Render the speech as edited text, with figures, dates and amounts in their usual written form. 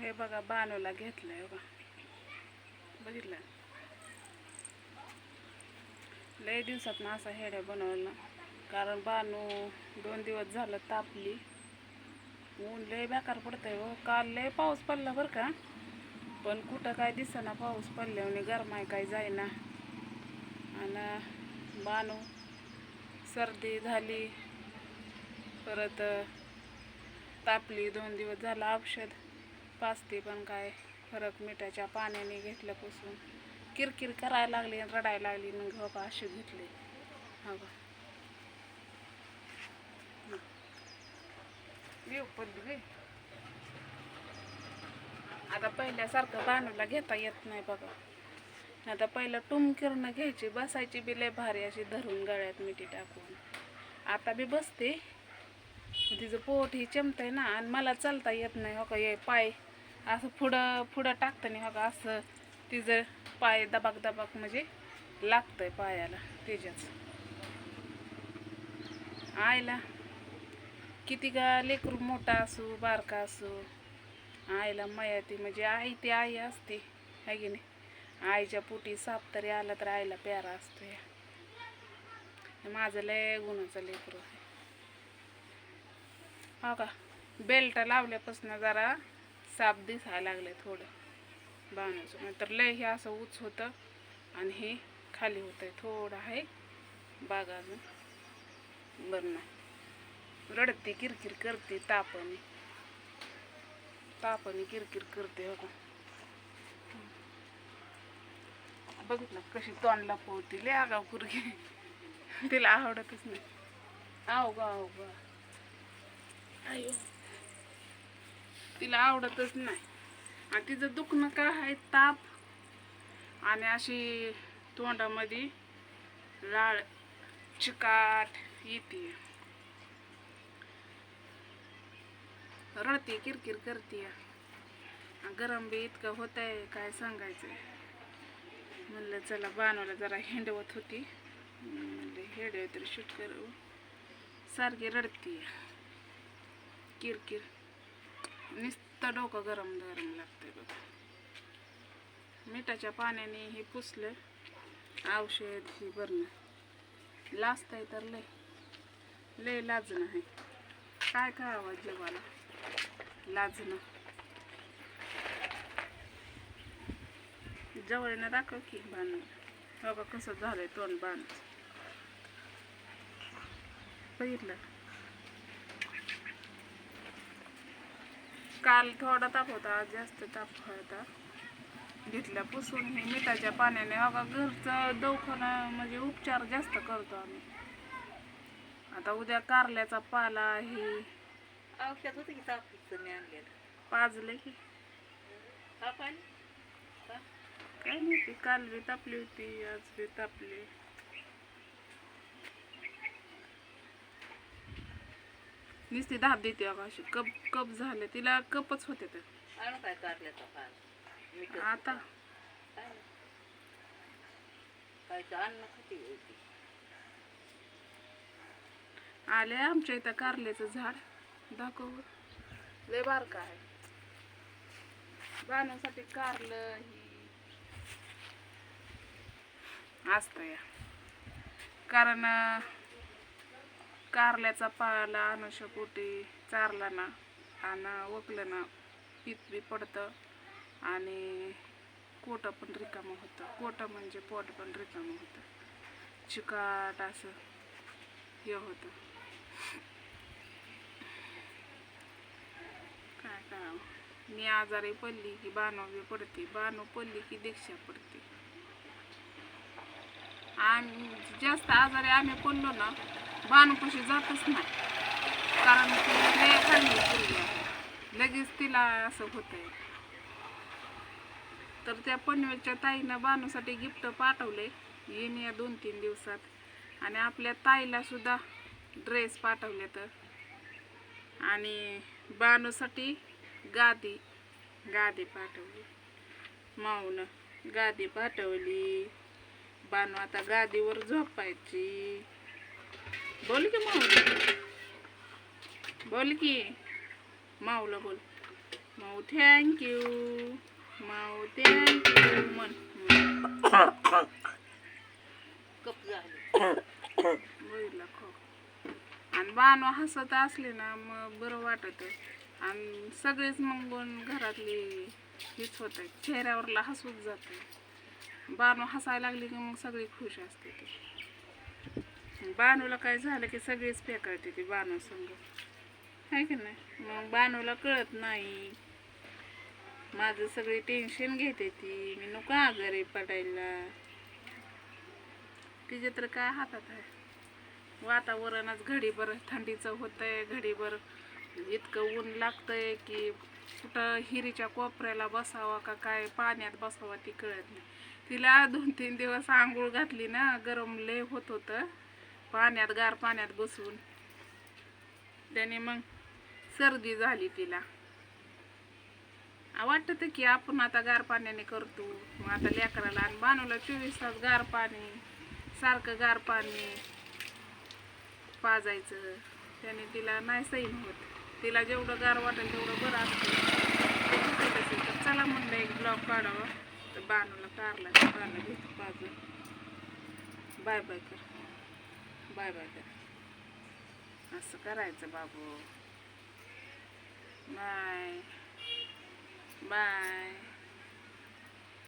हे बघा बानूला घेतलंय बघा, बघितलं लय दिवसात ना असा हेड्या बनवला. कारण बानू 2 दिवस झालं तापली, ऊन लय बेकार पडतंय व. काल लय पाऊस पडला बरं का, पण कुठं काय दिसेना पाऊस पडल्याने गरमाय काय जाईना. आणि बानू सर्दी झाली, परत तापली. 2 दिवस झालं औषध पाजते पण काय फरक. मिठाच्या पाण्याने घेतल्यापासून किरकिर करायला लागली आणि रडायला लागली. मग बाबा असे घेतले हा बा पडली. आता पहिल्यासारखं बानूला घेता येत नाही बघा. आता पहिलं टुमकिरणं घ्यायची, बसायची बी लय भारी अशी धरून गळ्यात मिठी टाकून. आता बी बसते, तिचं पोट ही चमतंय ना, आणि मला चालता येत नाही हो का. हे पाय असं पुढं टाकताना हो का, असं तिचं पाय दबाक दबाक म्हणजे लागतंय पायाला त्याच्याच. आईला किती का लेकरू मोठा असू बारका असू, आईला माया ती म्हणजे आई ती आई असते है की नाही. आईच्या पोटी साप तरी आला तर आईला प्यारा असतो. माझं लय गुणाचं लेकरू आहे हो का. बेल्ट लावल्यापासून जरा साप दिसायला लागले थोडं बाणाचं, नंतर लय हे असं उच होतं आणि हे खाली होतंय थोडं आहे बाग. अजून बरं नाही, रडते किरकिर करते, तापाने किरकिर करते हो का. बघितलं कशी तोंड लपवते, लय आगाव कुरगी. तिला आवडतच नाही. आव ग आयो, तिला आवडतच नाही. आणि तिचं दुखणं काय आहे, ताप आणि अशी तोंडामध्ये लाळ चिकाट येते, रडते किरकिर करते. गरम बी इतकं होत आहे काय सांगायचं. म्हणलं चला बानूला जरा हिंडवत होती, म्हणलं हेडे तरी शूट करू. सारखी रडते किरकिर, नुसतं डोकं गरम गरम लागतंय बघ. मिठाच्या पाण्याने हे पुसलं, औषध हे भरणं लाजतंय तर लय लाजणं आहे. काय करावं जीवाला लाजणं. जवळनं दाखव की बाण. बघा कसं झालंय तोंड बाणाचं, बघितलं. काल थोडा ताप होता, आज जास्त ताप होता. घेतल्या पुसून हे मिठाच्या पाण्याने. बघा घरचं दवाखाना म्हणजे उपचार जास्त करतो आम्ही. आता उद्या कारल्याचा पाला हे औषध होतं की तापीचं मी आणलेलं, पाजले की काय नाही. ती काल बी तापली होती, आज बी तापली. नुसती धाप देते अगं अशी. कप झाले तिला, कपच होते तर आणू काय कारल्याचा पाल आता काय अन्न खाती होती. आले आमच्या इथं कारल्याचं झाड, दाखव लय बारका आहे. बाणासाठी कारलं ही असतं या. कारण कारल्याचा पाला अनुषपोटी चारला ना आणि वकलं ना पित बी पडतं आणि पोट पण रिकामं होतं. पोट म्हणजे पोट पण रिकामं होतं, चिकाट असं हे होतं. काय करावं. मी आजारी पडली की बानू बी पडते, बानू पडली की दीक्षा पडते. आम्ही जास्त आजारी आम्ही पडलो ना, बानूपाशी जातच नाही. कारण ती लय खाल्ली पडली आहे, लगेच तिला असं होतंय. तर त्या पनवेलच्या ताईनं बानूसाठी गिफ्ट पाठवले, येईन या 2-3 दिवसात. आणि आपल्या ताईला सुद्धा ड्रेस पाठवले तर. आणि बानूसाठी गादी पाठवली, माऊन गादी पाठवली. बानू आता गादीवर झोपायची. बोल की माऊला, बोल की माऊला बोल. माऊ थँक्यू, माऊ थँक्यू म्हण. कप झाले. बघितलं खो. आणि बानो हसत असले ना मग बरं वाटत. आणि सगळेच मग घरातली हीच होत चेहऱ्यावरला हसूच जाते. बानो हसायला लागली की मग सगळी खुश असते ती. बानूला काय झालं की सगळीच फेकाळते ती बानू संग, आहे की नाही. मग बानूला कळत नाही, माझं सगळी टेन्शन घेते ती, मी नको आजारी पडायला. तिचे तर काय हातात आहे. वातावरणच घडीभर थंडीचं होतंय, घडीभर इतकं ऊन लागतंय की कुठं हिरीच्या कोपऱ्याला बसावं का काय पाण्यात बसावं ती कळत नाही. तिला 2-3 दिवस आंघोळ घातली ना, गरम लय होत होतं पाण्यात, गार पाण्यात बसून. त्याने मग सर्दी झाली तिला. वाटतं की आपण आता गार पाण्याने करतो. मग आता लेकराला आणि बानूला 24 तास गार पाणी, सारखं गार पाणी पाजायचं. त्याने तिला नाही सैन होत. तिला जेवढं गार वाटेल तेवढं बरं असतं. तर चला म्हणलं एक ब्लॉग काढावा, तर बानूला कारला घेतो पाजून. बाय बाय कर, बाय बाय कर. असं करायचं बाबू. Bye bye.